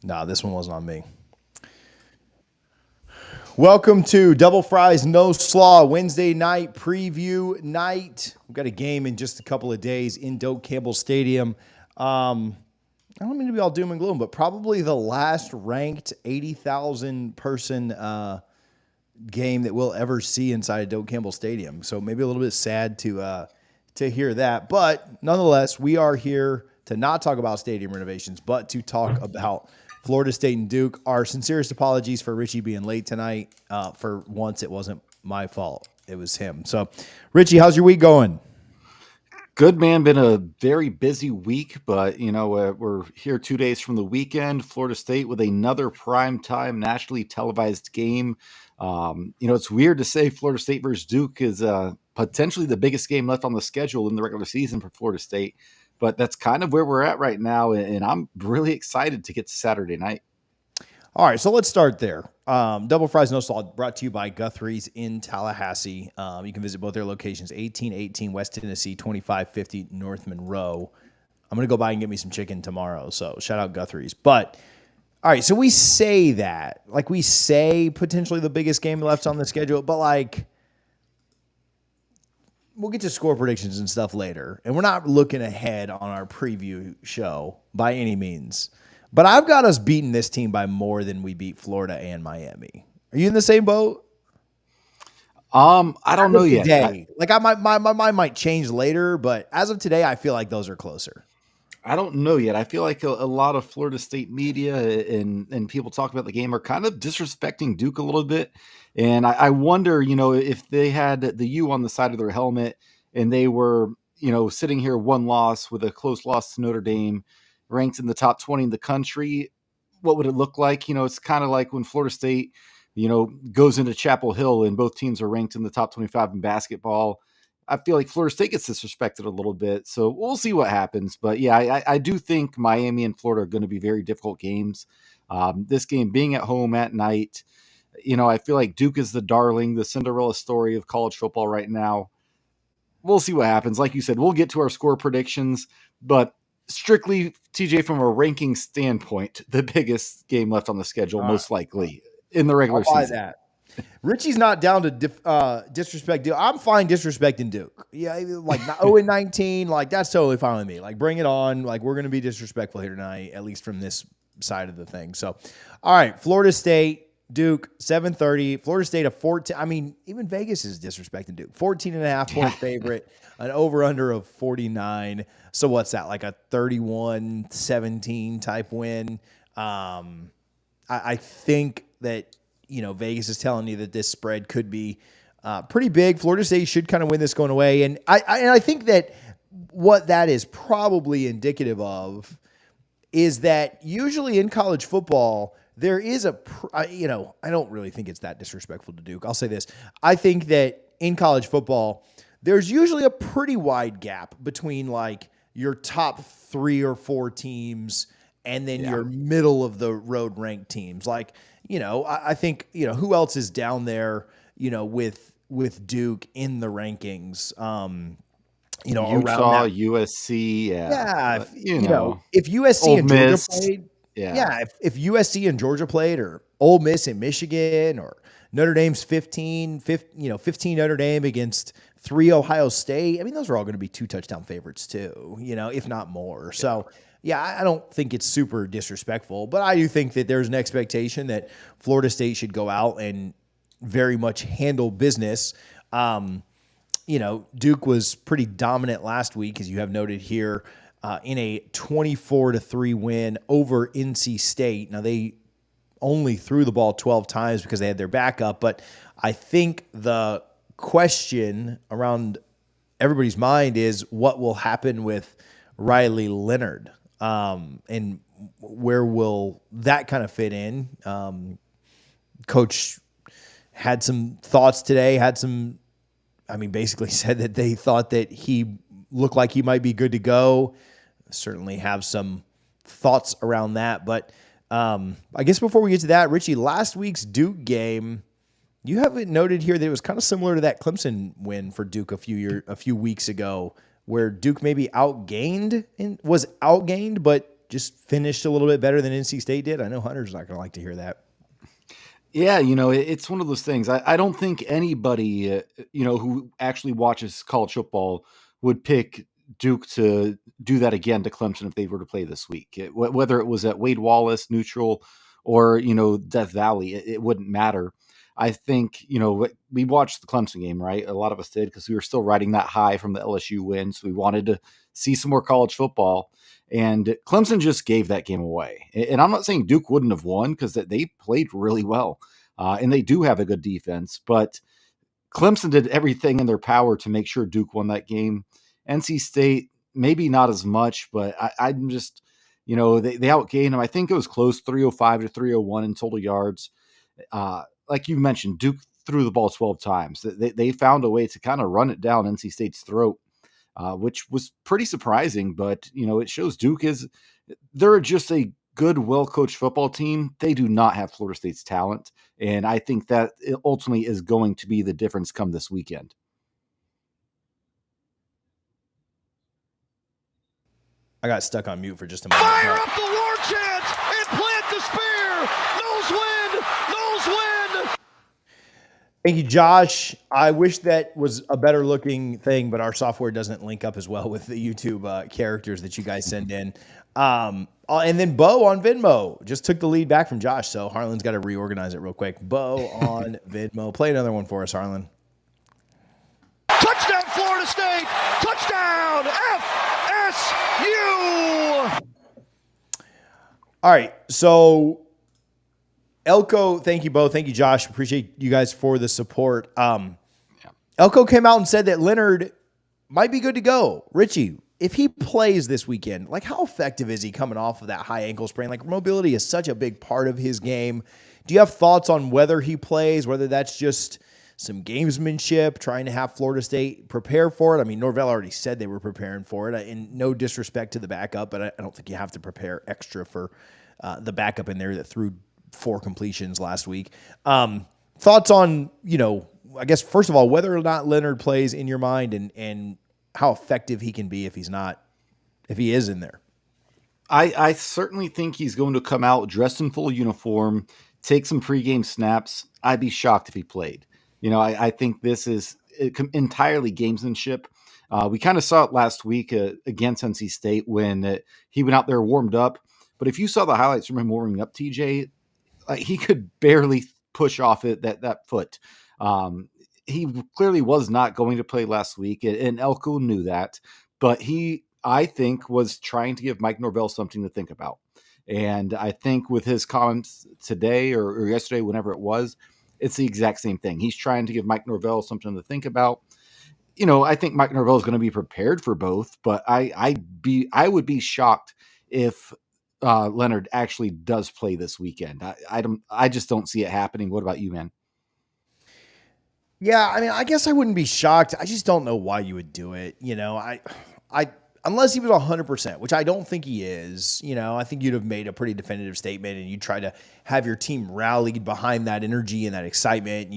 Nah, this one wasn't on me. Welcome to Double Fries No Slaw Wednesday night preview night. We've got a game in just a couple of days in Doak Campbell Stadium. I don't mean to be all doom and gloom, but probably the last ranked 80,000 person game that we'll ever see inside of Doak Campbell Stadium. So maybe a little bit sad to hear that, but nonetheless, we are here to not talk about stadium renovations, but to talk about Florida State and Duke. Our sincerest apologies for Richie being late tonight. For once, it wasn't my fault; it was him. So, Richie, how's your week going? Good, man. Been a very busy week, but we're here 2 days from the weekend. Florida State with another primetime nationally televised game. It's weird to say Florida State versus Duke is potentially the biggest game left on the schedule in the regular season for Florida State, but that's kind of where we're at right now, and I'm really excited to get to Saturday night. All right, so let's start there. Double Fries No Salt brought to you by Guthrie's in Tallahassee. You can visit both their locations, 1818 West Tennessee, 2550 North Monroe. I'm going to go by and get me some chicken tomorrow, so shout out Guthrie's. But, all right, so we say that. Like, we say potentially the biggest game left on the schedule, but, like, we'll get to score predictions and stuff later. And we're not looking ahead on our preview show by any means. But I've got us beating this team by more than we beat Florida and Miami. Are you in the same boat? I don't know yet. My mind might change later, but as of today, I feel like those are closer. I don't know yet. I feel like a lot of Florida State media and people talk about the game are kind of disrespecting Duke a little bit. And I wonder, if they had the U on the side of their helmet and they were, sitting here one loss with a close loss to Notre Dame, ranked in the top 20 in the country, what would it look like? It's kind of like when Florida State, goes into Chapel Hill and both teams are ranked in the top 25 in basketball. I feel like Florida State gets disrespected a little bit. So we'll see what happens. But yeah, I do think Miami and Florida are going to be very difficult games. This game being at home at night, I feel like Duke is the darling, the Cinderella story of college football right now. We'll see what happens. Like you said, we'll get to our score predictions, but strictly, TJ, from a ranking standpoint, the biggest game left on the schedule, most likely in the regular season. That. Richie's not down to disrespect Duke. I'm fine disrespecting Duke. Yeah, like 0-19, like that's totally fine with me. Like bring it on. Like we're going to be disrespectful here tonight, at least from this side of the thing. So, all right, Florida State, Duke, 7:30. Florida State a 14. I mean, even Vegas is disrespecting Duke. 14.5-point favorite, an over-under of 49. So what's that, like a 31-17 type win? I think that, Vegas is telling you that this spread could be pretty big. Florida State should kind of win this going away. And I think that what that is probably indicative of is that usually in college football, there is I don't really think it's that disrespectful to Duke. I'll say this. I think that in college football, there's usually a pretty wide gap between like your top 3 or 4 teams and then your middle of the road ranked teams. Like, I think, who else is down there, with Duke in the rankings? Utah, around USC. Yeah. If USC Ole and Georgia Miss. played, if USC and Georgia played, or Ole Miss and Michigan, or Notre Dame's 15 Notre Dame against 3 Ohio State. I mean, those are all going to be 2 touchdown favorites too, if not more. So, I don't think it's super disrespectful, but I do think that there's an expectation that Florida State should go out and very much handle business. Duke was pretty dominant last week, as you have noted here, in a 24-3 win over NC State. Now, they only threw the ball 12 times because they had their backup, but I think the question around everybody's mind is what will happen with Riley Leonard, and where will that kind of fit in? Coach had some thoughts today, basically said that they thought that he looked like he might be good to go. Certainly have some thoughts around that. But I guess before we get to that, Richie, last week's Duke game, you have it noted here that it was kind of similar to that Clemson win for Duke a few weeks ago, where Duke maybe was outgained, but just finished a little bit better than NC State did? I know Hunter's not going to like to hear that. Yeah, it's one of those things. I don't think anybody, who actually watches college football would pick Duke to do that again to Clemson if they were to play this week. Whether it was at Wade Wallace, neutral, or, Death Valley, it wouldn't matter. I think, we watched the Clemson game, right? A lot of us did because we were still riding that high from the LSU win. So we wanted to see some more college football. And Clemson just gave that game away. And I'm not saying Duke wouldn't have won because they played really well. And they do have a good defense. But Clemson did everything in their power to make sure Duke won that game. NC State, maybe not as much, but I'm just, they outgained them. I think it was close, 305 to 301 in total yards. Like you mentioned, Duke threw the ball 12 times. They found a way to kind of run it down NC State's throat, which was pretty surprising. But, it shows they're just a good, well-coached football team. They do not have Florida State's talent. And I think that it ultimately is going to be the difference come this weekend. I got stuck on mute for just a moment. Fire up the war chant and plant the spear. Noles win. Noles win. Thank you, Josh. I wish that was a better looking thing, but our software doesn't link up as well with the YouTube characters that you guys send in. And then Bo on Venmo just took the lead back from Josh, so Harlan's got to reorganize it real quick. Bo on Venmo. Play another one for us, Harlan. Touchdown, Florida State. Touchdown, FSU. All right, so Elko, thank you, Bo. Thank you, Josh. Appreciate you guys for the support. Elko came out and said that Leonard might be good to go. Richie, if he plays this weekend, like how effective is he coming off of that high ankle sprain? Like mobility is such a big part of his game. Do you have thoughts on whether he plays, whether that's just some gamesmanship, trying to have Florida State prepare for it? I mean, Norvell already said they were preparing for it. And no disrespect to the backup, but I don't think you have to prepare extra for the backup in there that threw 4 completions last week. Thoughts on, I guess, first of all, whether or not Leonard plays in your mind and how effective he can be if he is in there. I certainly think he's going to come out dressed in full uniform, take some pregame snaps. I'd be shocked if he played. I think this is entirely gamesmanship. We kind of saw it last week against NC State when he went out there, warmed up. But if you saw the highlights from him warming up, TJ, he could barely push off that foot. He clearly was not going to play last week, and Elko knew that. But he, I think, was trying to give Mike Norvell something to think about. And I think with his comments today or yesterday, whenever it was, it's the exact same thing. He's trying to give Mike Norvell something to think about. I think Mike Norvell is going to be prepared for both, but I would be shocked if Leonard actually does play this weekend. I just don't see it happening. What about you, man? Yeah, I mean, I guess I wouldn't be shocked. I just don't know why you would do it. I unless he was 100%, which I don't think he is. I think you'd have made a pretty definitive statement and you'd try to have your team rallied behind that energy and that excitement.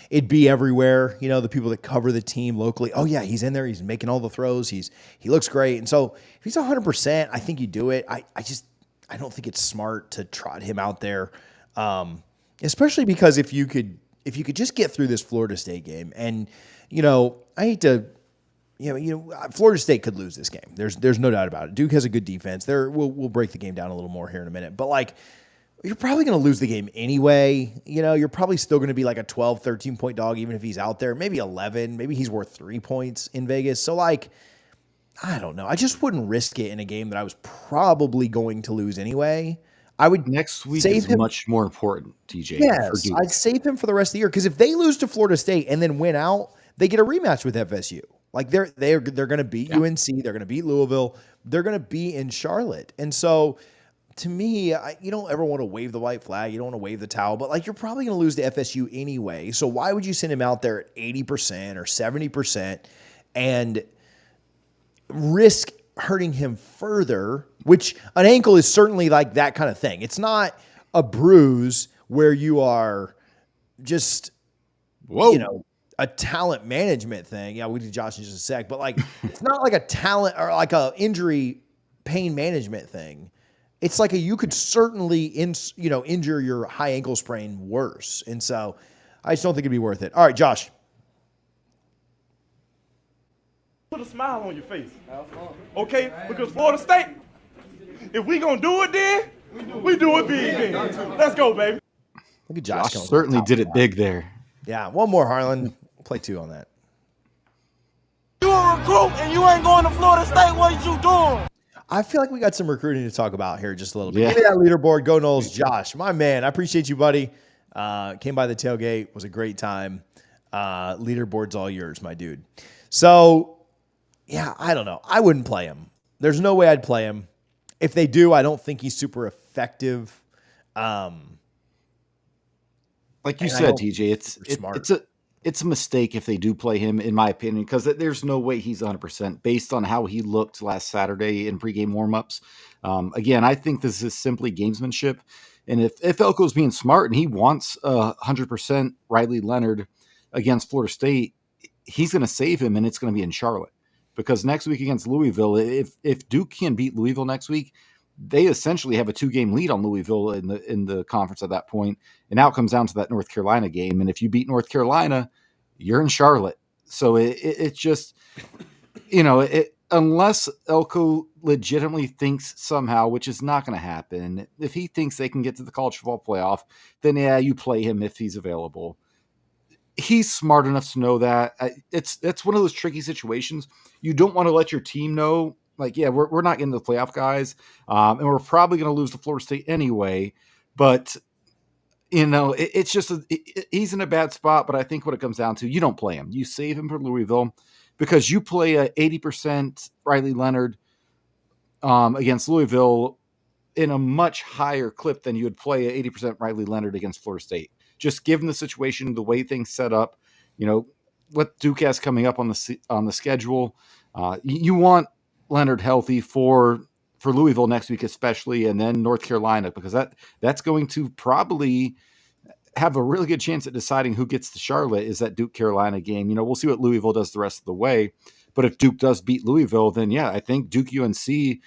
It'd be everywhere. The people that cover the team locally. Oh yeah, he's in there. He's making all the throws. He looks great. And so if he's 100%, I think you do it. I don't think it's smart to trot him out there, especially because if you could just get through this Florida State game, and I hate to, Florida State could lose this game. There's no doubt about it. Duke has a good defense. We'll break the game down a little more here in a minute, but you're probably going to lose the game anyway. You're probably still going to be like a 12, 13 point dog, even if he's out there. Maybe 11. Maybe he's worth 3 points in Vegas. So I don't know. I just wouldn't risk it in a game that I was probably going to lose anyway. I would next week is much more important, TJ. Yes, I'd save him for the rest of the year because if they lose to Florida State and then win out, they get a rematch with FSU. They're going to beat UNC, they're going to beat Louisville, they're going to be in Charlotte, and so to me, you don't ever want to wave the white flag, you don't want to wave the towel, but you're probably going to lose to FSU anyway. So why would you send him out there at 80% or 70% and risk hurting him further, which an ankle is certainly that kind of thing. It's not a bruise where you are just, a talent management thing. Yeah, we'll do Josh in just a sec, but it's not like a talent or like a injury pain management thing. it's like you could certainly injure your high ankle sprain worse. And so I just don't think it'd be worth it. All right, Josh. Put a smile on your face. Okay? Because Florida State, if we gonna do it then, we do it big then. Let's go, baby. Look at Josh. Josh certainly did it big there. Yeah, one more, Harlan. Play 2 on that. You a recruit and you ain't going to Florida State, what you doing? I feel like we got some recruiting to talk about here just a little bit. Yeah. Give me that leaderboard. Go Noles. Josh, my man. I appreciate you, buddy. Came by the tailgate. Was a great time. Leaderboard's all yours, my dude. So, yeah, I don't know. I wouldn't play him. There's no way I'd play him. If they do, I don't think he's super effective. Like you said, TJ, it's a mistake if they do play him, in my opinion, because there's no way he's 100% based on how he looked last Saturday in pregame warmups. Again, I think this is simply gamesmanship. And if Elko's being smart and he wants 100% Riley Leonard against Florida State, he's going to save him, and it's going to be in Charlotte. Because next week against Louisville, if Duke can beat Louisville next week, they essentially have a 2-game lead on Louisville in the conference at that point. And now it comes down to that North Carolina game. And if you beat North Carolina, you're in Charlotte. So it's just, unless Elko legitimately thinks somehow, which is not going to happen, if he thinks they can get to the college football playoff, then yeah, you play him if he's available. He's smart enough to know that. It's one of those tricky situations. You don't want to let your team know, like, yeah, we're not getting the playoff guys, and we're probably going to lose to Florida State anyway. But, it's just he's in a bad spot. But I think what it comes down to, you don't play him. You save him for Louisville because you play a 80% Riley Leonard against Louisville in a much higher clip than you would play a 80% Riley Leonard against Florida State. Just given the situation, the way things set up, what Duke has coming up on the schedule, you want Leonard healthy for Louisville next week, especially, and then North Carolina, because that's going to probably have a really good chance at deciding who gets to Charlotte. Is that Duke Carolina game? We'll see what Louisville does the rest of the way. But if Duke does beat Louisville, then yeah, I think Duke UNC,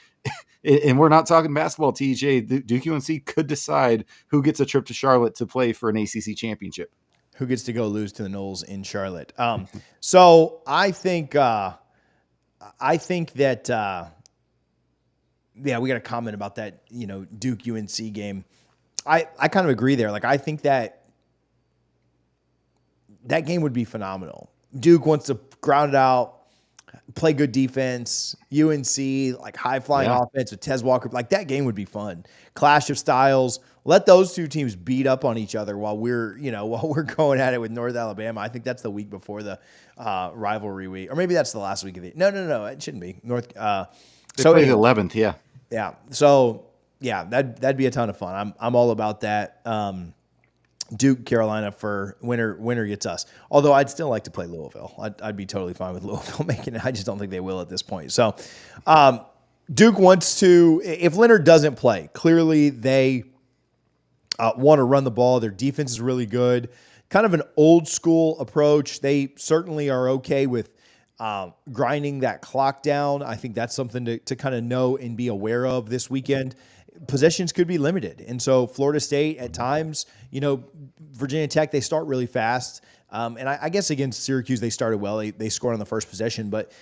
and we're not talking basketball, TJ, Duke UNC could decide who gets a trip to Charlotte to play for an ACC championship. Who gets to go lose to the Noles in Charlotte. So I think that, we got a comment about that, Duke UNC game. I kind of agree there. Like, I think that game would be phenomenal. Duke wants to ground it out, play good defense. UNC, like, high-flying offense with Tez Walker. Like, that game would be fun. Clash of styles. Let those two teams beat up on each other while we're going at it with North Alabama. I think that's the week before the rivalry week. Or maybe that's the last week of it. No. It shouldn't be. They play the 11th, yeah. Yeah. So, yeah, that'd be a ton of fun. I'm all about that. Duke, Carolina for winner gets us. Although I'd still like to play Louisville. I'd be totally fine with Louisville making it. I just don't think they will at this point. So Duke wants to, if Leonard doesn't play, clearly they want to run the ball. Their defense is really good. Kind of an old school approach. They certainly are okay with grinding that clock down. I think that's something to kind of know and be aware of this weekend. Possessions could be limited. And so Florida State at times, Virginia Tech, they start really fast. And I guess against Syracuse, they started well. They scored on the first possession, but,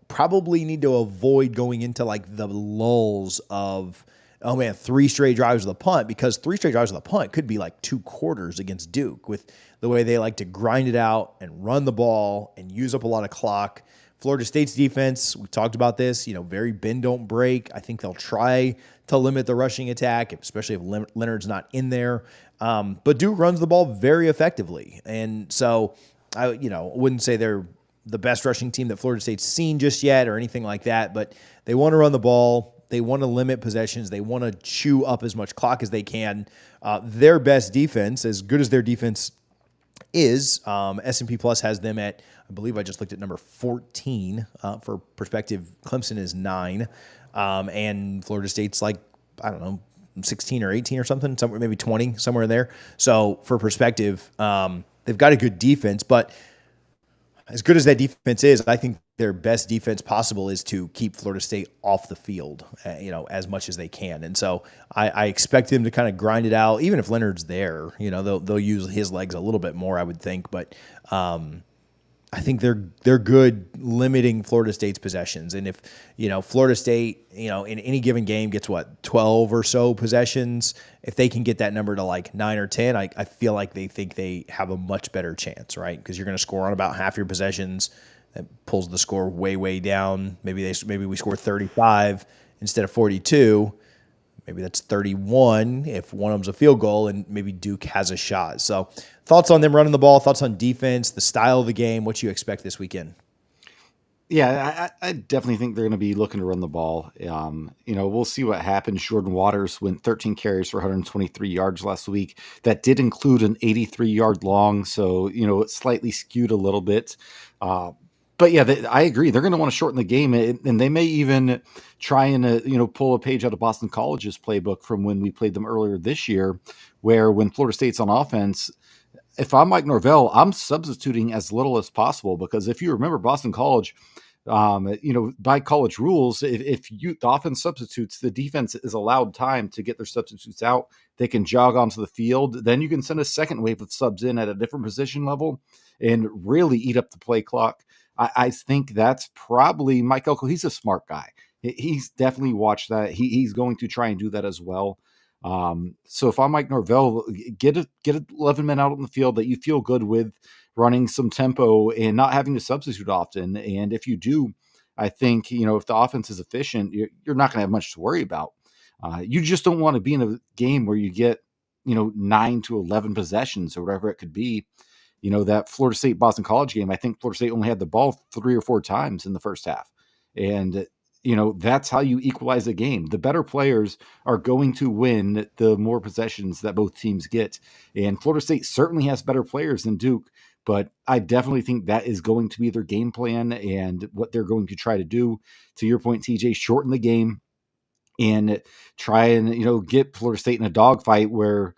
probably need to avoid going into like the lulls of, 3 straight drives with a punt, because 3 straight drives with a punt could be like 2 quarters against Duke with the way they like to grind it out and run the ball and use up a lot of clock. Florida State's defense, we talked about this, very bend, don't break. I think they'll try to limit the rushing attack, especially if Leonard's not in there. But Duke runs the ball very effectively. And so I wouldn't say they're the best rushing team that Florida State's seen just yet or anything like that, but they want to run the ball. They want to limit possessions. They want to chew up as much clock as they can. Their best defense, as good as their defense is, S&P Plus has them at, I believe I just looked at number 14. For perspective, Clemson is 9. And Florida State's like, 16 or 18 or something, somewhere maybe 20, somewhere in there. So for perspective, they've got a good defense, but as good as that defense is, I think their best defense possible is to keep Florida State off the field, as much as they can. And so I expect him to kind of grind it out, even if Leonard's there. They'll use his legs a little bit more, I would think. But I think they're good limiting Florida State's possessions. And if, Florida State, in any given game gets 12 or so possessions, if they can get that number to like 9 or 10, I feel like they think they have a much better chance, right? Because you're going to score on about half your possessions. That pulls the score way, way down. Maybe we score 35 instead of 42. Maybe that's 31 if one of them's a field goal, and maybe Duke has a shot. So thoughts on them running the ball, thoughts on defense, the style of the game, what you expect this weekend? Yeah, I definitely think they're going to be looking to run the ball. We'll see what happens. Jordan Waters went 13 carries for 123 yards last week. That did include an 83-yard long, so, it slightly skewed a little bit. But yeah, I agree. They're going to want to shorten the game, and they may even try and pull a page out of Boston College's playbook from when we played them earlier this year, where when Florida State's on offense, if I'm Mike Norvell, I'm substituting as little as possible, because if you remember Boston College, by college rules, if the offense substitutes, the defense is allowed time to get their substitutes out. They can jog onto the field. Then you can send a second wave of subs in at a different position level and really eat up the play clock. I think that's probably Mike Elko. He's a smart guy. He's definitely watched that. He's going to try and do that as well. So if I'm Mike Norvell, get 11 men out on the field that you feel good with, running some tempo and not having to substitute often. And if you do, I think, if the offense is efficient, you're not going to have much to worry about. You just don't want to be in a game where you get, 9 to 11 possessions or whatever it could be. That Florida State Boston College game, I think Florida State only had the ball 3 or 4 times in the first half. And, that's how you equalize a game. The better players are going to win the more possessions that both teams get. And Florida State certainly has better players than Duke, but I definitely think that is going to be their game plan and what they're going to try to do. To your point, TJ, shorten the game and try and, get Florida State in a dogfight where,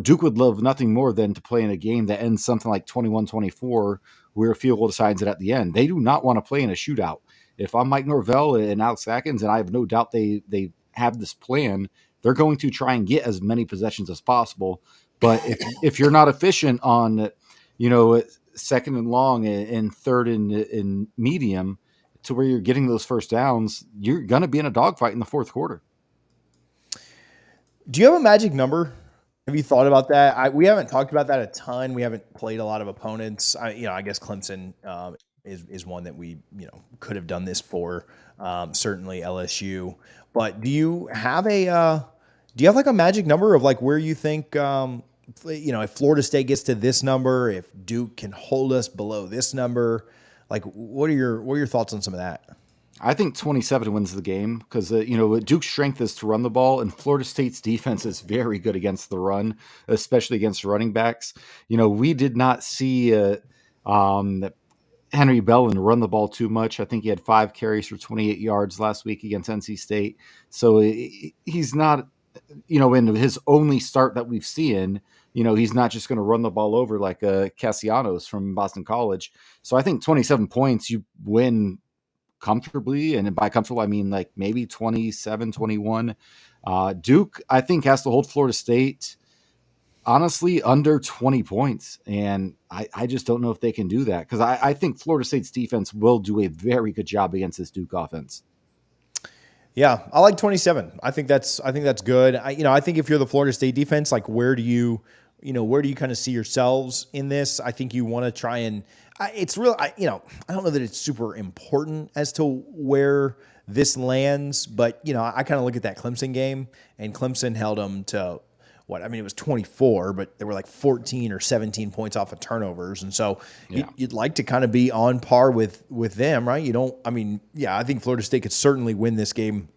Duke would love nothing more than to play in a game that ends something like 21-24, where a field goal decides it at the end. They do not want to play in a shootout. If I'm Mike Norvell and Alex Atkins, and I have no doubt they have this plan, they're going to try and get as many possessions as possible. But if you're not efficient on, second and long and third and medium, to where you're getting those first downs, you're going to be in a dogfight in the fourth quarter. Do you have a magic number? Have you thought about that? We haven't talked about that a ton. We haven't played a lot of opponents. I guess Clemson is one that we could have done this for. Certainly LSU. But do you have like a magic number of like where you think if Florida State gets to this number, if Duke can hold us below this number? Like, what are your thoughts on some of that? I think 27 wins the game because, Duke's strength is to run the ball, and Florida State's defense is very good against the run, especially against running backs. We did not see Henry Bellin run the ball too much. I think he had 5 carries for 28 yards last week against NC State. So he's not, in his only start that we've seen, he's not just going to run the ball over like Cassianos from Boston College. So I think 27 points, you win comfortably. And by comfortable, I mean like maybe 27, 21. Duke, I think, has to hold Florida State, honestly, under 20 points. And I just don't know if they can do that because I think Florida State's defense will do a very good job against this Duke offense. Yeah, I like 27. I think that's good. I think if you're the Florida State defense, like where do you kind of see yourselves in this? I think you want to try and it's real. I don't know that it's super important as to where this lands, but I kind of look at that Clemson game, and Clemson held them to it was 24, but they were like 14 or 17 points off of turnovers. And so you'd like to kind of be on par with them, right? I think Florida State could certainly win this game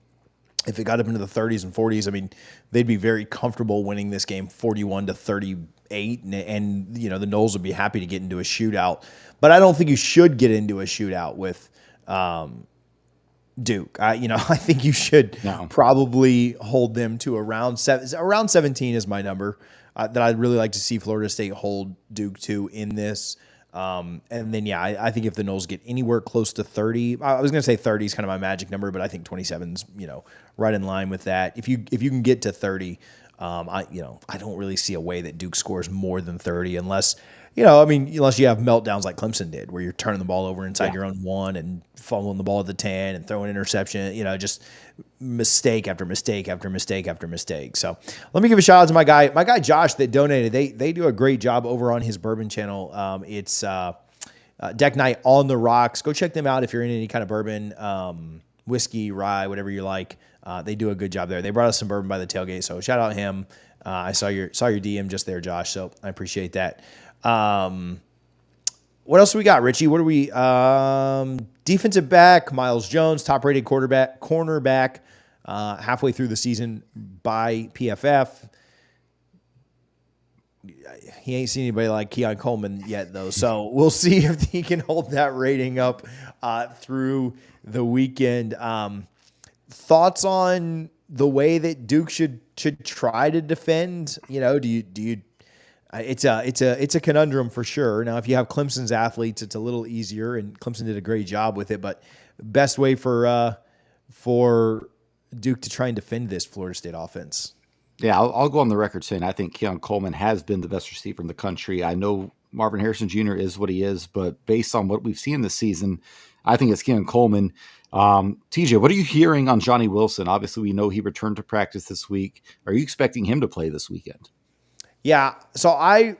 if it got up into the 30s and 40s. I mean, they'd be very comfortable winning this game 41-38, and the Noles would be happy to get into a shootout. But I don't think you should get into a shootout with Duke. I think you should probably hold them to around 17 is my number that I'd really like to see Florida State hold Duke to in this. And then, yeah, I think if the Noles get anywhere close to 30, I was going to say 30 is kind of my magic number, but I think 27's, right in line with that. If you can get to 30, I don't really see a way that Duke scores more than 30 unless you have meltdowns like Clemson did, where you're turning the ball over inside your own 1 and fumbling the ball at the 10 and throwing interception, just mistake after mistake after mistake after mistake. So let me give a shout out to my guy Josh that donated. They do a great job over on his bourbon channel. It's Deck Night on the Rocks. Go check them out if you're in any kind of bourbon, whiskey, rye, whatever you like. They do a good job there. They brought us some bourbon by the tailgate, so shout out him. I saw your DM just there, Josh, so I appreciate that. What else we got, Richie? What are we? Defensive back, Miles Jones, top-rated cornerback, halfway through the season by PFF. He ain't seen anybody like Keon Coleman yet, though, so we'll see if he can hold that rating up through the weekend. Thoughts on the way that Duke should try to defend? Do you? It's a conundrum for sure. Now, if you have Clemson's athletes, it's a little easier, and Clemson did a great job with it. But best way for Duke to try and defend this Florida State offense. Yeah, I'll go on the record saying I think Keon Coleman has been the best receiver in the country. I know Marvin Harrison Jr. is what he is, but based on what we've seen this season, I think it's Keon Coleman. TJ, what are you hearing on Johnny Wilson? Obviously, we know he returned to practice this week. Are you expecting him to play this weekend? Yeah, so I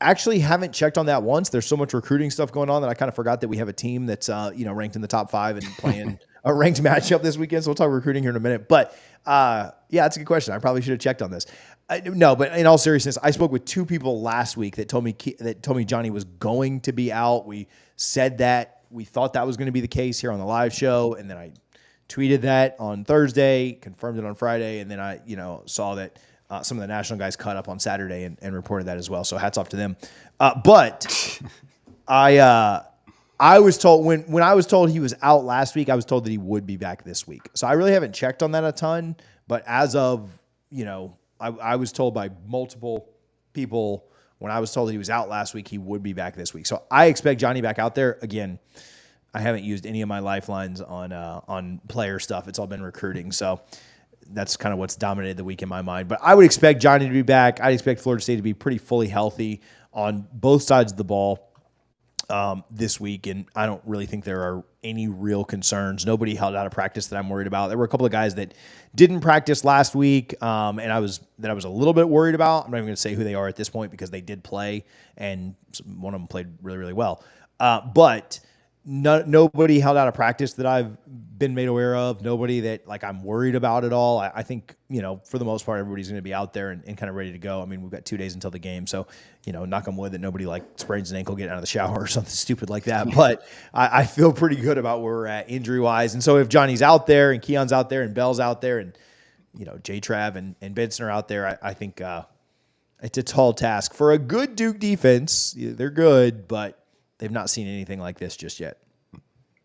actually haven't checked on that once. There's so much recruiting stuff going on that I kind of forgot that we have a team that's ranked in the top 5 and playing a ranked matchup this weekend. So we'll talk recruiting here in a minute. But yeah, that's a good question. I probably should have checked on this. No, but in all seriousness, I spoke with 2 people last week that told me Johnny was going to be out. We said that we thought that was going to be the case here on the live show, and then I tweeted that on Thursday, confirmed it on Friday, and then I saw that. Some of the national guys caught up on Saturday and reported that as well. So hats off to them. But I was told when I was told he was out last week, I was told that he would be back this week. So I really haven't checked on that a ton. But as of, I was told by multiple people when I was told that he was out last week, he would be back this week. So I expect Johnny back out there. Again, I haven't used any of my lifelines on player stuff. It's all been recruiting. So that's kind of what's dominated the week in my mind. But I would expect Johnny to be back. I'd expect Florida State to be pretty fully healthy on both sides of the ball this week, and I don't really think there are any real concerns. Nobody held out of practice that I'm worried about. There were a couple of guys that didn't practice last week, and I was a little bit worried about. I'm not even going to say who they are at this point because they did play, and one of them played really, really well. But nobody held out of practice that I've been made aware of. Nobody that I'm worried about at all. I think, for the most part, everybody's going to be out there and kind of ready to go. I mean, we've got 2 days until the game. So, knock on wood that nobody sprains an ankle getting out of the shower or something stupid like that. But I feel pretty good about where we're at injury wise. And so if Johnny's out there and Keon's out there and Bell's out there and, J-Trav and Benson are out there, I think it's a tall task for a good Duke defense. They're good, but they've not seen anything like this just yet.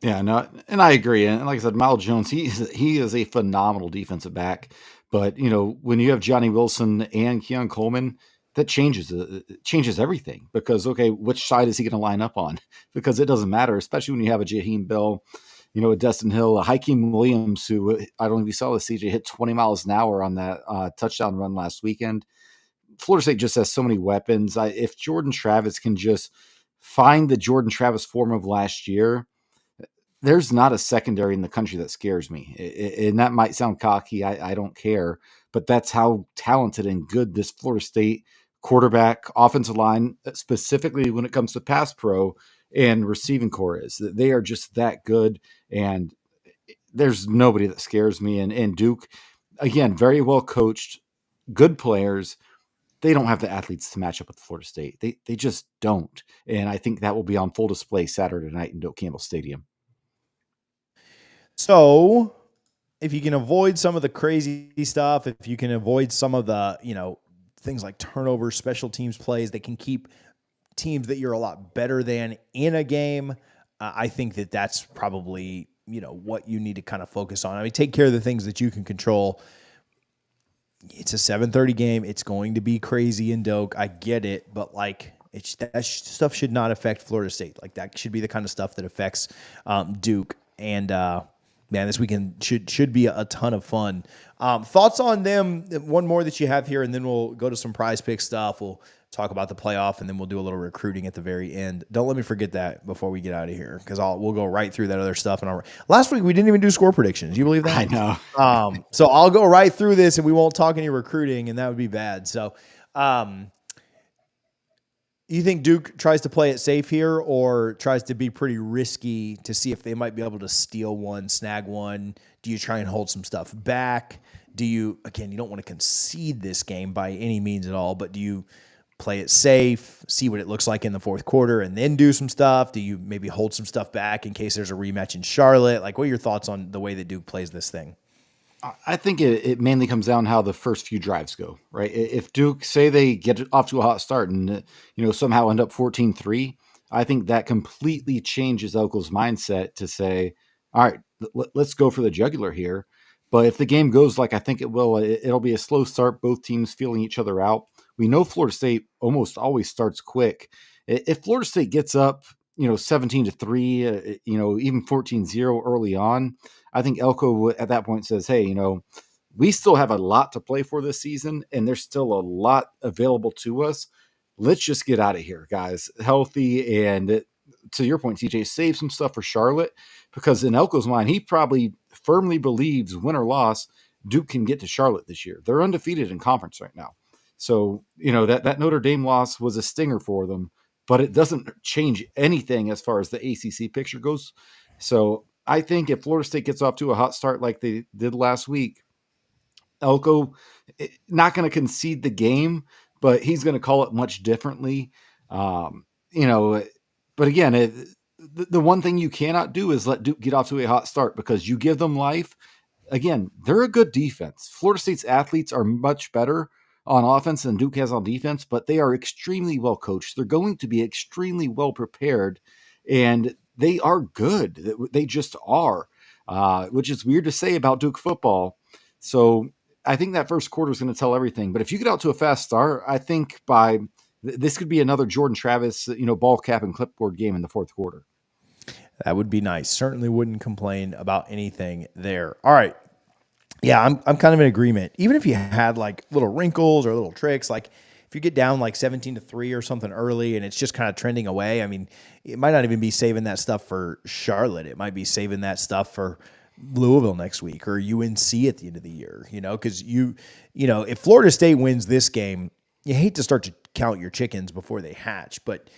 Yeah, no, and I agree. And like I said, Miles Jones, he is a phenomenal defensive back. But when you have Johnny Wilson and Keon Coleman, that changes everything. Because which side is he going to line up on? Because it doesn't matter, especially when you have a Jaheim Bell, a Destin Hill, a Hakeem Williams, who I don't know if you saw this, CJ hit 20 miles an hour on that touchdown run last weekend. Florida State just has so many weapons. If Jordan Travis can just find the Jordan Travis form of last year, there's not a secondary in the country that scares me. And that might sound cocky. I don't care. But that's how talented and good this Florida State quarterback, offensive line, specifically when it comes to pass pro and receiving core is. They are just that good. And there's nobody that scares me. And Duke, again, very well coached, good players. They don't have the athletes to match up with Florida State. They just don't. And I think that will be on full display Saturday night in Doak Campbell Stadium. So if you can avoid some of the crazy stuff, if you can avoid some of the, things like turnovers, special teams plays, they can keep teams that you're a lot better than in a game. I think that that's probably, what you need to kind of focus on. I mean, take care of the things that you can control. It's a 7:30 game. It's going to be crazy in Doak. I get it. But Stuff should not affect Florida State. Like that should be the kind of stuff that affects Duke. And man, this weekend should be a ton of fun. Thoughts on them? One more that you have here, and then we'll go to some prize pick stuff. We'll talk about the playoff, and then we'll do a little recruiting at the very end. Don't let me forget that before we get out of here, because we'll go right through that other stuff. And last week we didn't even do score predictions. You believe that? I know. So I'll go right through this, and we won't talk any recruiting, and that would be bad. So, you think Duke tries to play it safe here, or tries to be pretty risky to see if they might be able to steal one, snag one? Do you try and hold some stuff back? You don't want to concede this game by any means at all, but do you play it safe, see what it looks like in the fourth quarter, and then do some stuff? Do you maybe hold some stuff back in case there's a rematch in Charlotte? Like, what are your thoughts on the way that Duke plays this thing? I think it mainly comes down to how the first few drives go, right? If Duke, say they get off to a hot start and, somehow end up 14-3, I think that completely changes Elko's mindset to say, all right, let's go for the jugular here. But if the game goes like I think it will, it'll be a slow start, both teams feeling each other out. We know Florida State almost always starts quick. If Florida State gets up, 17-3, even 14-0 early on, I think Elko at that point says, hey, we still have a lot to play for this season, and there's still a lot available to us. Let's just get out of here, guys, healthy. And to your point, TJ, save some stuff for Charlotte, because in Elko's mind, he probably firmly believes, win or loss, Duke can get to Charlotte this year. They're undefeated in conference right now. So, that Notre Dame loss was a stinger for them, but it doesn't change anything as far as the ACC picture goes. So I think if Florida State gets off to a hot start like they did last week, Elko not going to concede the game, but he's going to call it much differently. But again, the one thing you cannot do is let Duke get off to a hot start, because you give them life. Again, they're a good defense. Florida State's athletes are much better on offense than Duke has on defense, but they are extremely well coached. They're going to be extremely well prepared, and they are good. They just are, which is weird to say about Duke football. So I think that first quarter is going to tell everything. But if you get out to a fast start, I think this could be another Jordan Travis, ball cap and clipboard game in the fourth quarter. That would be nice. Certainly wouldn't complain about anything there. All right. Yeah, I'm kind of in agreement. Even if you had like little wrinkles or little tricks, like if you get down like 17-3 or something early and it's just kind of trending away, I mean, it might not even be saving that stuff for Charlotte. It might be saving that stuff for Louisville next week or UNC at the end of the year, because if Florida State wins this game, you hate to start to count your chickens before they hatch, but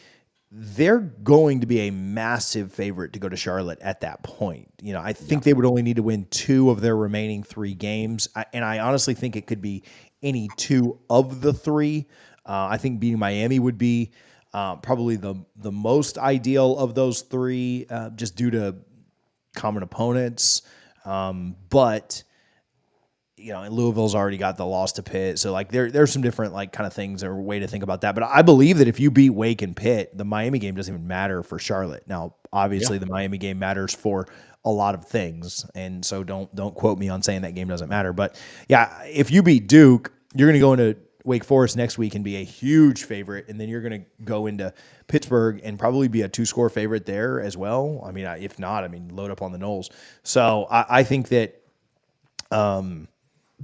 they're going to be a massive favorite to go to Charlotte at that point. I think they would only need to win 2 of their remaining 3 games. And I honestly think it could be any 2 of the 3. I think beating Miami would be probably the most ideal of those 3, just due to common opponents. But and Louisville's already got the loss to Pitt. So like there's some different like kind of things or way to think about that. But I believe that if you beat Wake and Pitt, the Miami game doesn't even matter for Charlotte. Now, obviously the Miami game matters for a lot of things. And so don't quote me on saying that game doesn't matter. But yeah, if you beat Duke, you're going to go into Wake Forest next week and be a huge favorite. And then you're going to go into Pittsburgh and probably be a 2-score favorite there as well. I mean, if not, load up on the Noles. So I think that,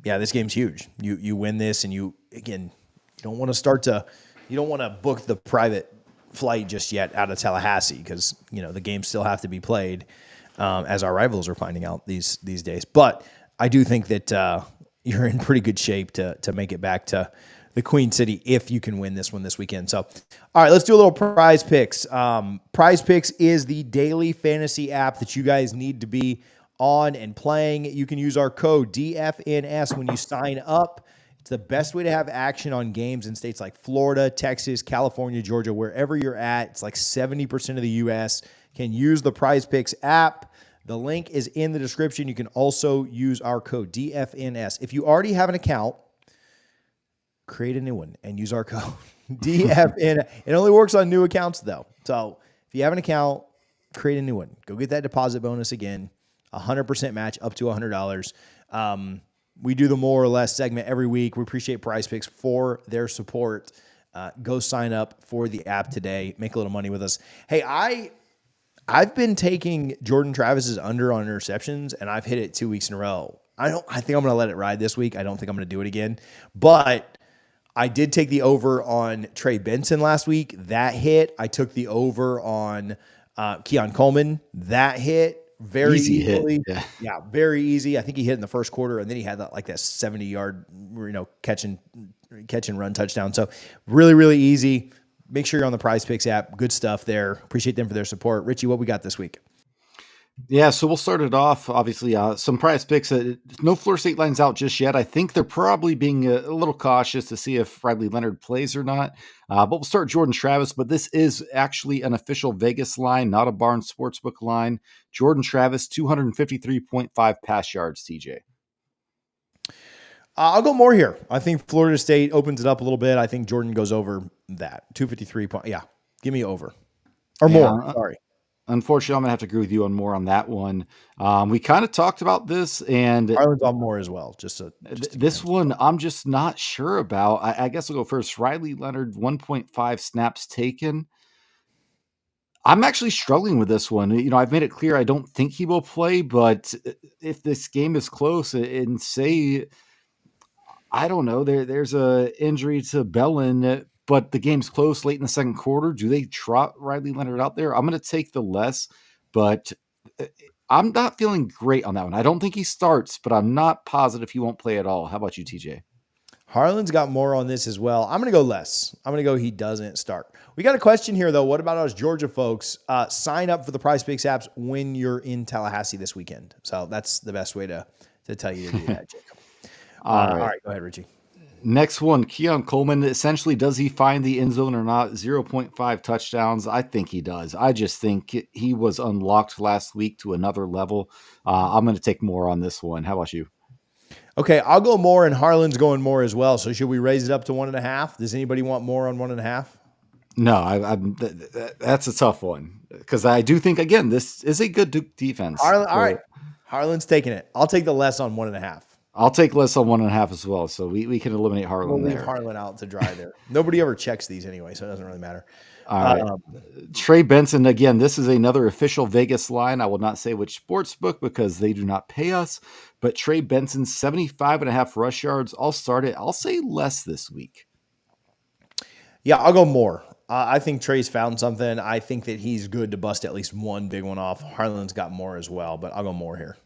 this game's huge. You win this, and you don't want to book the private flight just yet out of Tallahassee, because the games still have to be played, as our rivals are finding out these days. But I do think that you're in pretty good shape to make it back to the Queen City if you can win this one this weekend. So, all right, let's do a little Prize Picks. Prize Picks is the daily fantasy app that you guys need to be on and playing. You can use our code DFNS when you sign up. It's the best way to have action on games in states like Florida, Texas, California, Georgia, wherever you're at. It's like 70% of the U.S. can use the Prize Picks app. The link is in the description. You can also use our code DFNS. If you already have an account, create a new one and use our code DFN. It only works on new accounts, though. So if you have an account, create a new one. Go get that deposit bonus again. 100% match up to $100. We do the more or less segment every week. We appreciate Prize Picks for their support. Go sign up for the app today. Make a little money with us. Hey, I've been taking Jordan Travis's under on interceptions, and I've hit it 2 weeks in a row. I think I'm going to let it ride this week. I don't think I'm going to do it again. But I did take the over on Trey Benson last week. That hit. I took the over on Keon Coleman. That hit. Very Easy easily. hit. Yeah, very easy. I think he hit in the first quarter, and then he had that 70-yard, catch and run touchdown. So really, really easy. Make sure you're on the Prize Picks app. Good stuff there. Appreciate them for their support. Richie, what we got this week? Yeah, so we'll start it off. Obviously, some Prize Picks. No Florida State lines out just yet. I think they're probably being a little cautious to see if Riley Leonard plays or not. But we'll start Jordan Travis. But this is actually an official Vegas line, not a Barnes Sportsbook line. Jordan Travis, 253.5 pass yards, TJ. I'll go more here. I think Florida State opens it up a little bit. I think Jordan goes over that. 253. Yeah, give me over. Or more, sorry. Unfortunately, I'm going to have to agree with you on more on that one. We kind of talked about this, and Ireland's on more as well. This one, I'm just not sure about. I guess I'll go first. Riley Leonard, 1.5 snaps taken. I'm actually struggling with this one. I've made it clear I don't think he will play, but if this game is close and say, I don't know, there's a injury to Bellin, but the game's close late in the second quarter. Do they trot Riley Leonard out there? I'm going to take the less, but I'm not feeling great on that one. I don't think he starts, but I'm not positive he won't play at all. How about you, TJ? Harlan's got more on this as well. I'm going to go less. I'm going to go he doesn't start. We got a question here, though. What about us Georgia folks? Sign up for the Prize Picks apps when you're in Tallahassee this weekend. So that's the best way to tell you to do that, Jacob. All right. Go ahead, Richie. Next one, Keon Coleman. Essentially, does he find the end zone or not? 0.5 touchdowns. I think he does. I just think he was unlocked last week to another level. I'm going to take more on this one. How about you? Okay, I'll go more, and Harlan's going more as well. So should we raise it up to 1.5? Does anybody want more on 1.5? No, that's a tough one because I do think, again, this is a good Duke defense. All right. Harlan's taking it. I'll take the less on 1.5. I'll take less on 1.5 as well, so we can eliminate Harlan we'll there. Leave Harlan out to dry there. Nobody ever checks these anyway, so it doesn't really matter. All right. Trey Benson, again, this is another official Vegas line. I will not say which sports book because they do not pay us, but Trey Benson, 75.5 rush yards. I'll start it. I'll say less this week. Yeah, I'll go more. I think Trey's found something. I think that he's good to bust at least one big one off. Harlan's got more as well, but I'll go more here.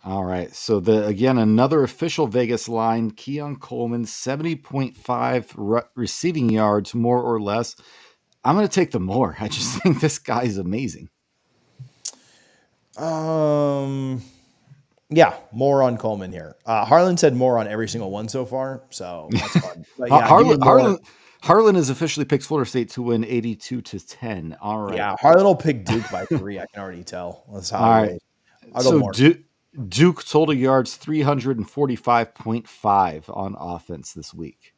All right. So again, another official Vegas line, Keon Coleman, 70.5 receiving yards, more or less. I'm going to take the more. I just think this guy is amazing. Yeah, more on Coleman here. Harlan said more on every single one so far, so that's fun. But yeah, Harlan has officially picked Florida State to win 82-10. All right. Yeah, Harlan will pick Duke by 3. I can already tell. That's how. All right. I'll go more. Duke total yards 345.5 on offense this week.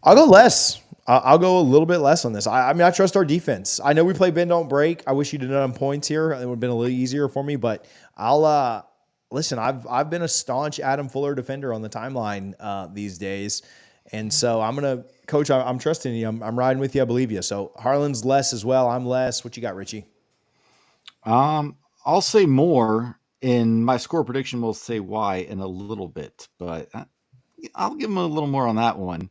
I'll go less. I'll go a little bit less on this. I mean, I trust our defense. I know we play bend don't break. I wish you'd have done points here. It would have been a little easier for me, but I'll listen. I've been a staunch Adam Fuller defender on the timeline these days, and so I'm gonna coach. I'm trusting you. I'm riding with you. I believe you. So Harlan's less as well. I'm less. What you got, Richie? I'll say more. In my score prediction, we'll say why in a little bit, but I'll give him a little more on that one.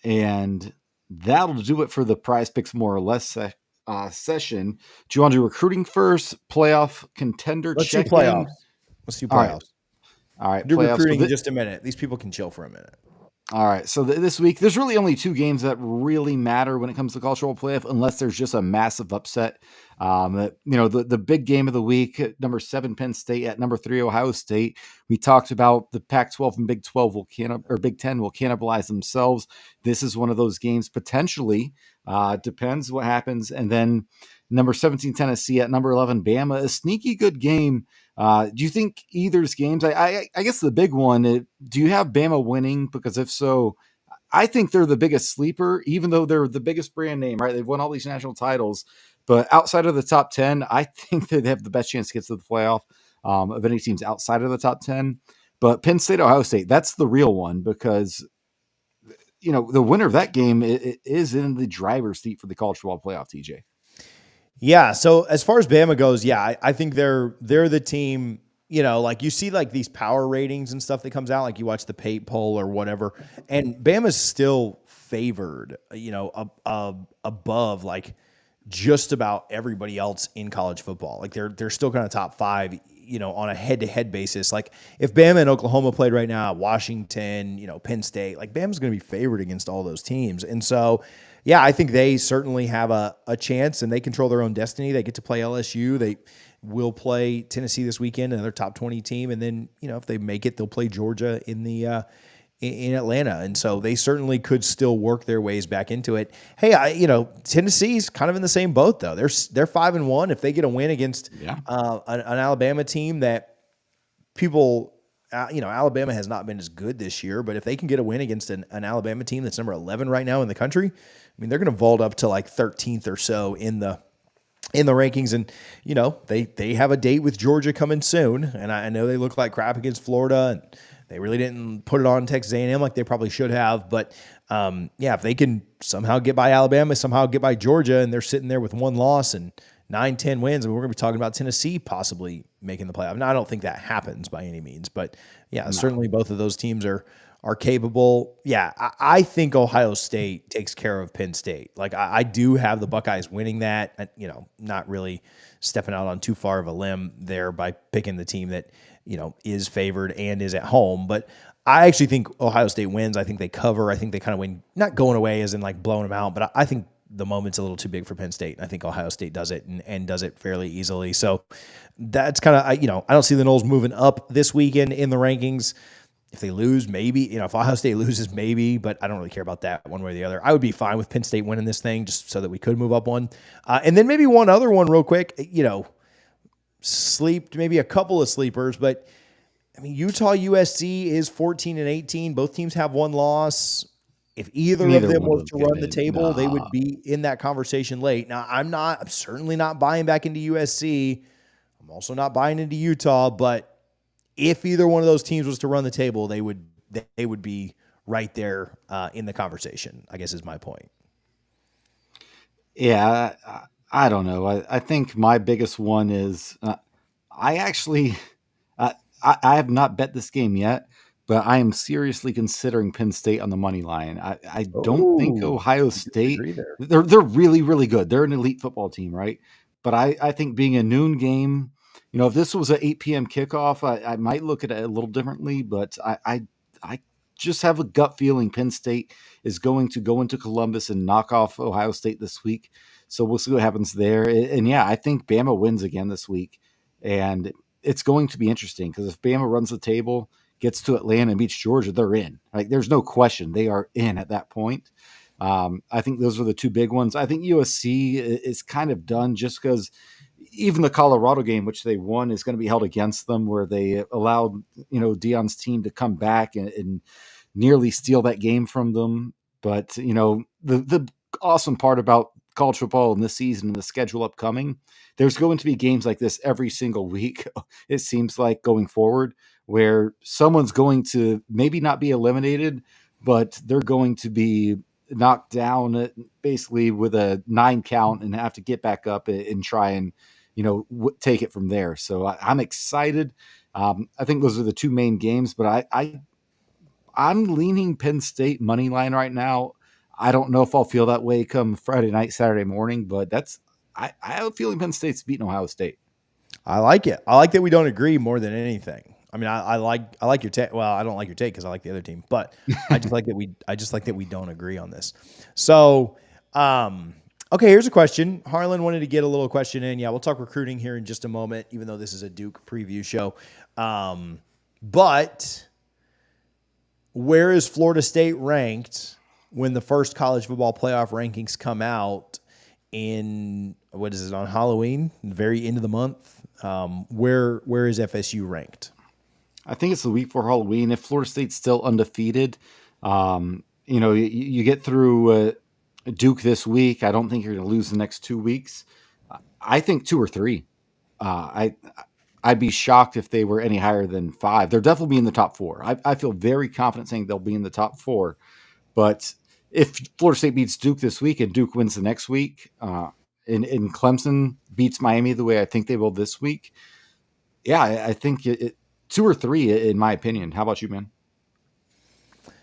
And that'll do it for the Prize Picks more or less session. Do you want to do recruiting first? Playoff contender check? Do playoffs. Let's do playoffs. All right. Do recruiting in just a minute. These people can chill for a minute. All right. So this week, there's really only 2 games that really matter when it comes to college football playoff, unless there's just a massive upset. The big game of the week, number 7 Penn State at number 3 Ohio State. We talked about the Pac-12 and Big 12 Big 10 will cannibalize themselves. This is one of those games potentially. Depends what happens. And then number 17 Tennessee at number 11 Bama, a sneaky good game. Do you think either's games? I guess the big one. Do you have Bama winning? Because if so, I think they're the biggest sleeper, even though they're the biggest brand name, right? They've won all these national titles. But outside of the top 10, I think that they have the best chance to get to the playoff of any teams outside of the top 10. But Penn State, Ohio State, that's the real one because the winner of that game is in the driver's seat for the college football playoff, TJ. Yeah. So as far as Bama goes, yeah, I think they're the team. Like you see like these power ratings and stuff that comes out, like you watch the Pate poll or whatever, and Bama's still favored, above like just about everybody else in college football. Like they're still kind of top five, on a head-to-head basis. Like if Bama and Oklahoma played right now, Washington, Penn State, like Bama's going to be favored against all those teams. And so, yeah, I think they certainly have a chance, and they control their own destiny. They get to play LSU. They will play Tennessee this weekend, another top 20 team. And then, if they make it, they'll play Georgia in the in Atlanta. And so they certainly could still work their ways back into it. Hey, Tennessee's kind of in the same boat though. They're 5-1. If they get a win against an Alabama team that people, Alabama has not been as good this year, but if they can get a win against an Alabama team that's number 11 right now in the country, I mean, they're going to vault up to like 13th or so in the rankings. And, they have a date with Georgia coming soon. And I know they look like crap against Florida, and they really didn't put it on Texas A&M like they probably should have. But, if they can somehow get by Alabama, somehow get by Georgia, and they're sitting there with one loss and 9-10 wins, and we're going to be talking about Tennessee possibly making the playoff. Now, I don't think that happens by any means. But, certainly both of those teams are capable. Yeah, I think Ohio State takes care of Penn State. Like, I do have the Buckeyes winning that, not really stepping out on too far of a limb there by picking the team that, is favored and is at home. But I actually think Ohio State wins. I think they cover. I think they kind of win, not going away as in like blowing them out, but I think the moment's a little too big for Penn State. I think Ohio State does it and does it fairly easily. So that's kind of, I don't see the Noles moving up this weekend in the rankings. If they lose, maybe, if Ohio State loses, maybe, but I don't really care about that one way or the other. I would be fine with Penn State winning this thing just so that we could move up one. And then maybe one other one real quick, maybe a couple of sleepers, but I mean, Utah USC is 14-18. Both teams have one loss. If either of them was to run the table, they would be in that conversation late. Now, I'm certainly not buying back into USC. I'm also not buying into Utah, but if either one of those teams was to run the table, they would be right there in the conversation, I guess is my point. Yeah, I don't know. I think my biggest one is I have not bet this game yet, but I am seriously considering Penn State on the money line. I don't think Ohio State, they're really, really good. They're an elite football team, right? But I think being a noon game, if this was an 8 p.m. kickoff, I might look at it a little differently, but I just have a gut feeling Penn State is going to go into Columbus and knock off Ohio State this week. So we'll see what happens there. And yeah, I think Bama wins again this week. And it's going to be interesting because if Bama runs the table, gets to Atlanta and beats Georgia, they're in. Like, there's no question they are in at that point. I think those are the two big ones. I think USC is kind of done just because even the Colorado game, which they won, is going to be held against them, where they allowed Deion's team to come back and nearly steal that game from them. But the awesome part about college football in this season and the schedule upcoming, there's going to be games like this every single week. It seems like going forward, where someone's going to maybe not be eliminated, but they're going to be knocked down basically with a 9 count and have to get back up and try and take it from there. So I'm excited. I think those are the two main games, but I'm leaning Penn State money line right now. I don't know if I'll feel that way come Friday night, Saturday morning, but I have a feeling Penn State's beating Ohio State. I like it. I like that we don't agree more than anything. I mean, I like your take. Well, I don't like your take because I like the other team, but I just like that we don't agree on this. So, okay, here's a question. Harlan wanted to get a little question in. Yeah, we'll talk recruiting here in just a moment, even though this is a Duke preview show. But where is Florida State ranked when the first college football playoff rankings come out in, what is it, on Halloween, very end of the month? Where is FSU ranked? I think it's the week before Halloween. If Florida State's still undefeated, you get through Duke this week. I don't think you're going to lose the next 2 weeks. I think 2 or 3. I'd be shocked if they were any higher than 5. They'll definitely be in the top 4. I feel very confident saying they'll be in the top 4. But if Florida State beats Duke this week and Duke wins the next week, and Clemson beats Miami the way I think they will this week, yeah, I think 2 or 3 in my opinion. How about you, man?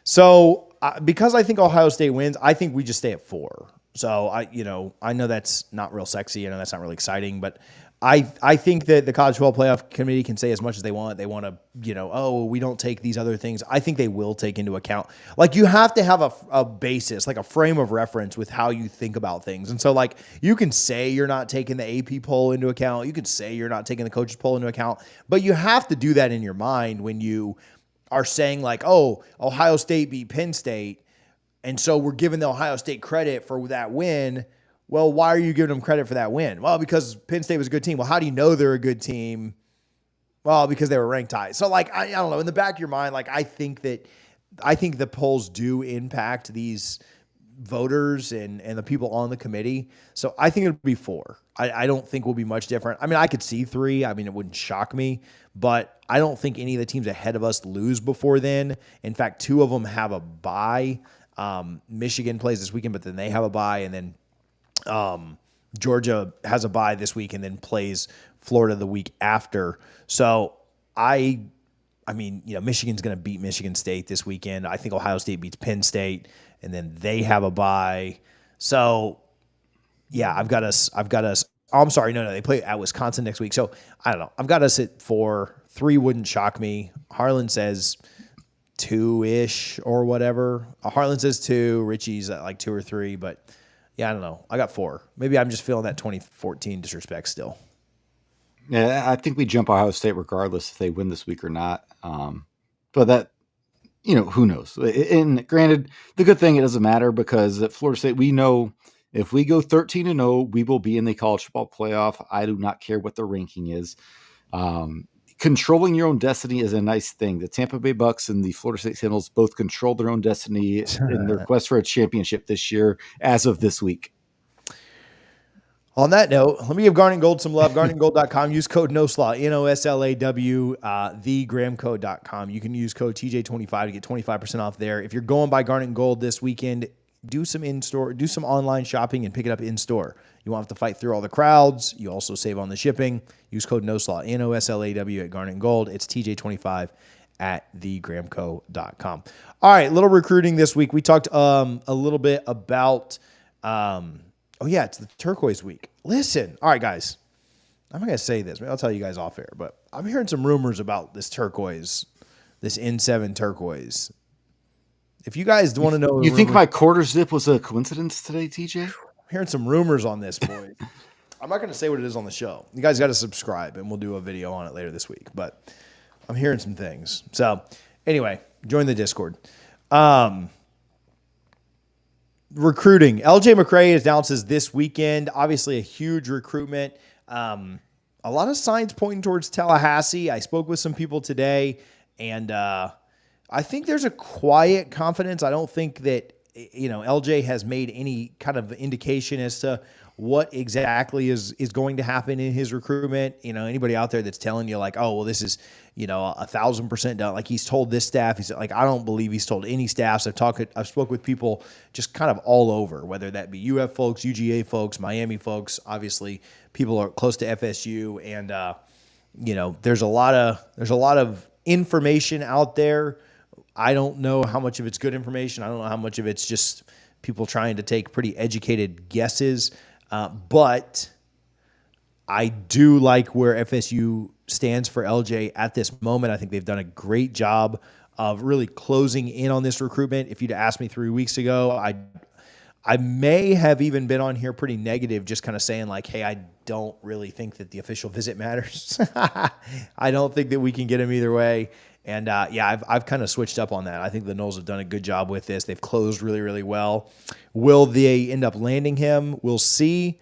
So because I think Ohio State wins, I think we just stay at 4. So I know that's not real sexy. I know that's not really exciting, but I think that the College Football Playoff Committee can say as much as they want. They want to, oh, we don't take these other things. I think they will take into account. Like, you have to have a basis, like a frame of reference with how you think about things. And so, like, you can say you're not taking the AP poll into account. You could say you're not taking the coaches poll into account, but you have to do that in your mind when you are saying, like, oh, Ohio State beat Penn State, and so we're giving the Ohio State credit for that win. Well, why are you giving them credit for that win? Well, because Penn State was a good team. Well, how do you know they're a good team? Well, because they were ranked high. So, like, I don't know. In the back of your mind, like, I think the polls do impact these voters and the people on the committee. So I think it'll be 4. I don't think we'll be much different. I mean, I could see 3. I mean, it wouldn't shock me, but I don't think any of the teams ahead of us lose before then. In fact, 2 of them have a bye. Michigan plays this weekend, but then they have a bye, and then Georgia has a bye this week and then plays Florida the week after. So I mean, Michigan's going to beat Michigan State this weekend. I think Ohio State beats Penn State, and then they have a bye. So yeah, I've got us. Oh, I'm sorry. No, they play at Wisconsin next week. So I don't know. I've got us at 4. 3 wouldn't shock me. Harlan says 2-ish or whatever. Harlan says 2. Richie's at like 2 or 3, but yeah, I don't know. I got 4. Maybe I'm just feeling that 2014 disrespect still. Yeah, I think we jump Ohio State regardless if they win this week or not. But that, who knows? And granted, the good thing, it doesn't matter, because at Florida State, we know if we go 13-0, we will be in the college football playoff. I do not care what the ranking is. Controlling your own destiny is a nice thing. The Tampa Bay Bucks and the Florida State Seminoles both control their own destiny in their quest for a championship this year as of this week. On that note, let me give Garnet Gold some love. GarnetGold.com. Use code NOSLAW, NOSLAW, thegramcode.com. You can use code TJ25 to get 25% off there. If you're going by Garnet Gold this weekend, do some in-store, do some online shopping and pick it up in-store. You won't have to fight through all the crowds. You also save on the shipping. Use code NOSLAW, NOSLAW at Garnet Gold. It's TJ25 at thegramco.com. All right, little recruiting this week. We talked a little bit about, it's the turquoise week. Listen, all right, guys, I'm not going to say this. Maybe I'll tell you guys off air, but I'm hearing some rumors about this turquoise, this N7 turquoise. If you guys want to know, you think my quarter zip was a coincidence today, TJ? I'm hearing some rumors on this, boys. I'm not going to say what it is on the show. You guys got to subscribe, and we'll do a video on it later this week. But I'm hearing some things. So anyway, join the Discord. Recruiting. LJ McCray announces this weekend. Obviously, a huge recruitment. A lot of signs pointing towards Tallahassee. I spoke with some people today, and I think there's a quiet confidence. I don't think that, LJ has made any kind of indication as to what exactly is going to happen in his recruitment. Anybody out there that's telling you like, oh, well, this is, 1,000% done. Like, he's told this staff, he's like, I don't believe he's told any staffs. I've spoke with people just kind of all over, whether that be UF folks, UGA folks, Miami folks. Obviously, people are close to FSU, and there's a lot of information out there. I don't know how much of it's good information. I don't know how much of it's just people trying to take pretty educated guesses. But I do like where FSU stands for LJ at this moment. I think they've done a great job of really closing in on this recruitment. If you'd asked me 3 weeks ago, I may have even been on here pretty negative, just kind of saying like, hey, I don't really think that the official visit matters. I don't think that we can get him either way. And I've kind of switched up on that. I think the Noles have done a good job with this. They've closed really, really well. Will they end up landing him? We'll see.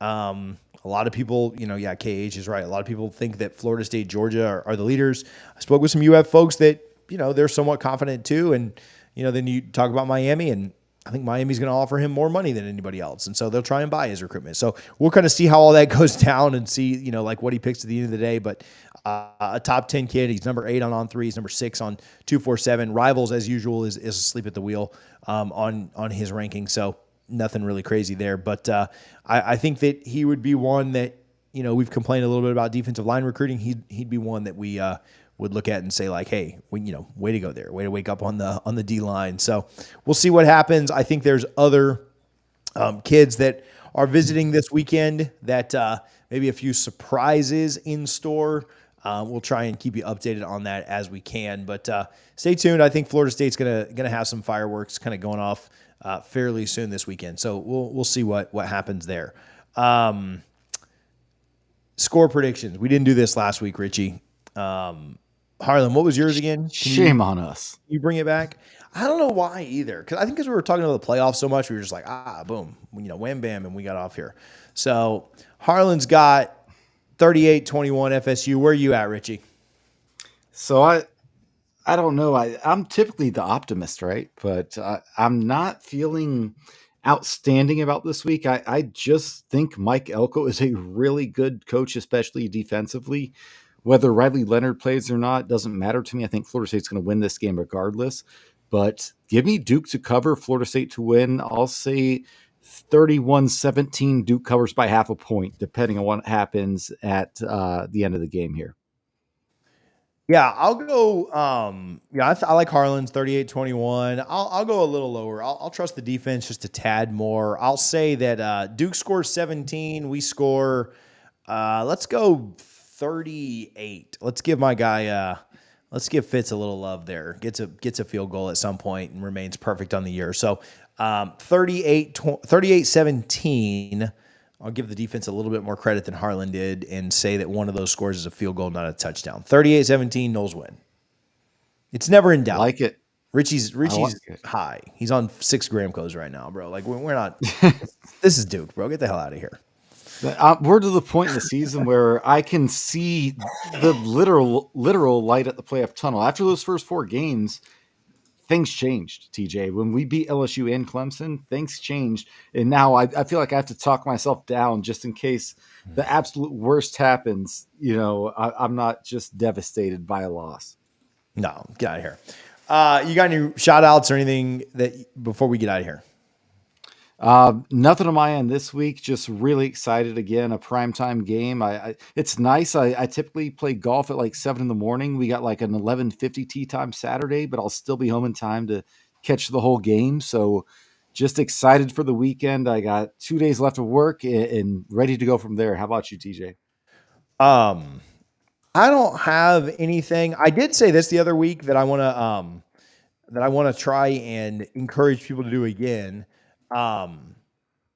A lot of people, KH is right. A lot of people think that Florida State, Georgia are the leaders. I spoke with some UF folks that, they're somewhat confident too. And, then you talk about Miami, and I think Miami's going to offer him more money than anybody else. And so they'll try and buy his recruitment. So we'll kind of see how all that goes down and see, like what he picks at the end of the day. But a top 10 kid. He's number 8 on threes, number 6 on 247. Rivals, as usual, is asleep at the wheel on his ranking. So nothing really crazy there. But I think that he would be one that, we've complained a little bit about defensive line recruiting. He'd be one that we would look at and say like, hey, way to go there, way to wake up on the D line. So we'll see what happens. I think there's other kids that are visiting this weekend that maybe a few surprises in store. We'll try and keep you updated on that as we can, but stay tuned. I think Florida State's gonna have some fireworks kind of going off fairly soon this weekend. So we'll see what happens there. Score predictions. We didn't do this last week, Richie. Harlan, what was yours again? Shame on us. You bring it back. I don't know why either. Because we were talking about the playoffs so much, we were just like, boom, wham, bam, and we got off here. So Harlan's got 38-21 FSU. Where are you at, Richie? So I don't know. I'm typically the optimist, right? But I'm not feeling outstanding about this week. I just think Mike Elko is a really good coach, especially defensively. Whether Riley Leonard plays or not doesn't matter to me. I think Florida State's going to win this game regardless. But give me Duke to cover, Florida State to win. I'll say 31-17, Duke covers by half a point, depending on what happens at the end of the game here. Yeah, I'll go. I like Harlan's 38-21. I'll go a little lower. I'll trust the defense just a tad more. I'll say that Duke scores 17. We score. Let's go 38. Let's give my guy. Let's give Fitz a little love there. Gets a field goal at some point and remains perfect on the year. So 38-17. I'll give the defense a little bit more credit than Harlan did and say that one of those scores is a field goal, not a touchdown. 38-17, Noles win. It's never in doubt. I like it. Richie's like it. high. He's on 6 Gramcos right now, bro. Like we're not. This is Duke, bro. Get the hell out of here. We're to the point in the season where I can see the literal light at the playoff tunnel. After those first 4 games, things changed, TJ. When we beat LSU and Clemson, things changed. And now I feel like I have to talk myself down just in case the absolute worst happens. I'm not just devastated by a loss. No, get out of here. You got any shout outs or anything that before we get out of here? Nothing on my end this week. Just really excited again. A primetime game. It's nice. I typically play golf at like 7 a.m. We got like an 11:50 tee time Saturday, but I'll still be home in time to catch the whole game. So just excited for the weekend. I got 2 days left of work and ready to go from there. How about you, TJ? I don't have anything. I did say this the other week that I want to try and encourage people to do again.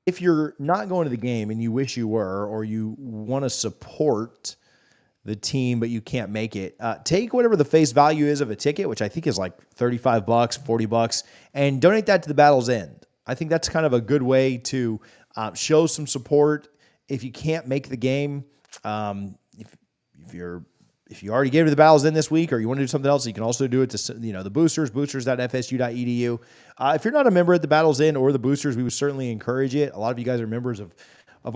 If you're not going to the game and you wish you were, or you want to support the team, but you can't make it, take whatever the face value is of a ticket, which I think is like $35, $40, and donate that to the Battle's End. I think that's kind of a good way to show some support. If you can't make the game, if you already gave to the Battle's End this week, or you want to do something else, you can also do it to the boosters.fsu.edu. If you're not a member at the Battle's End or the boosters, we would certainly encourage it. A lot of you guys are members of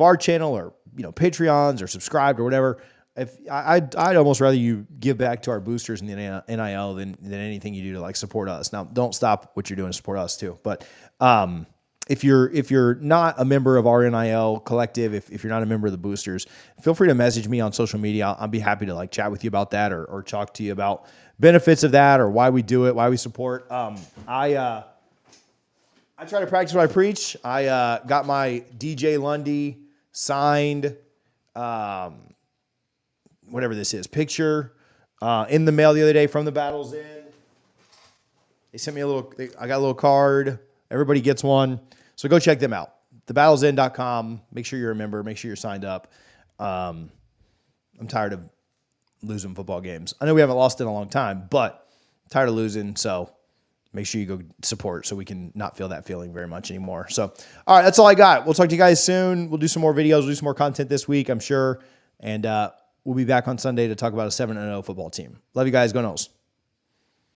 our channel, or Patreons, or subscribed, or whatever. If I'd almost rather you give back to our boosters in the NIL than anything you do to like support us. Now, don't stop what you're doing to support us too. But if you're not a member of our NIL collective, if you're not a member of the boosters, feel free to message me on social media. I'll be happy to like chat with you about that, or talk to you about benefits of that, or why we do it, why we support. I try to practice what I preach. I got my DJ Lundy signed, whatever this is, picture in the mail the other day from the Battle's End. They sent me I got a little card. Everybody gets one. So go check them out. thebattlesend.com. Make sure you're a member. Make sure you're signed up. I'm tired of losing football games. I know we haven't lost in a long time, but I'm tired of losing. So make sure you go support so we can not feel that feeling very much anymore. So, all right, that's all I got. We'll talk to you guys soon. We'll do some more videos. We'll do some more content this week, I'm sure. And we'll be back on Sunday to talk about a 7-0 football team. Love you guys. Go Noles.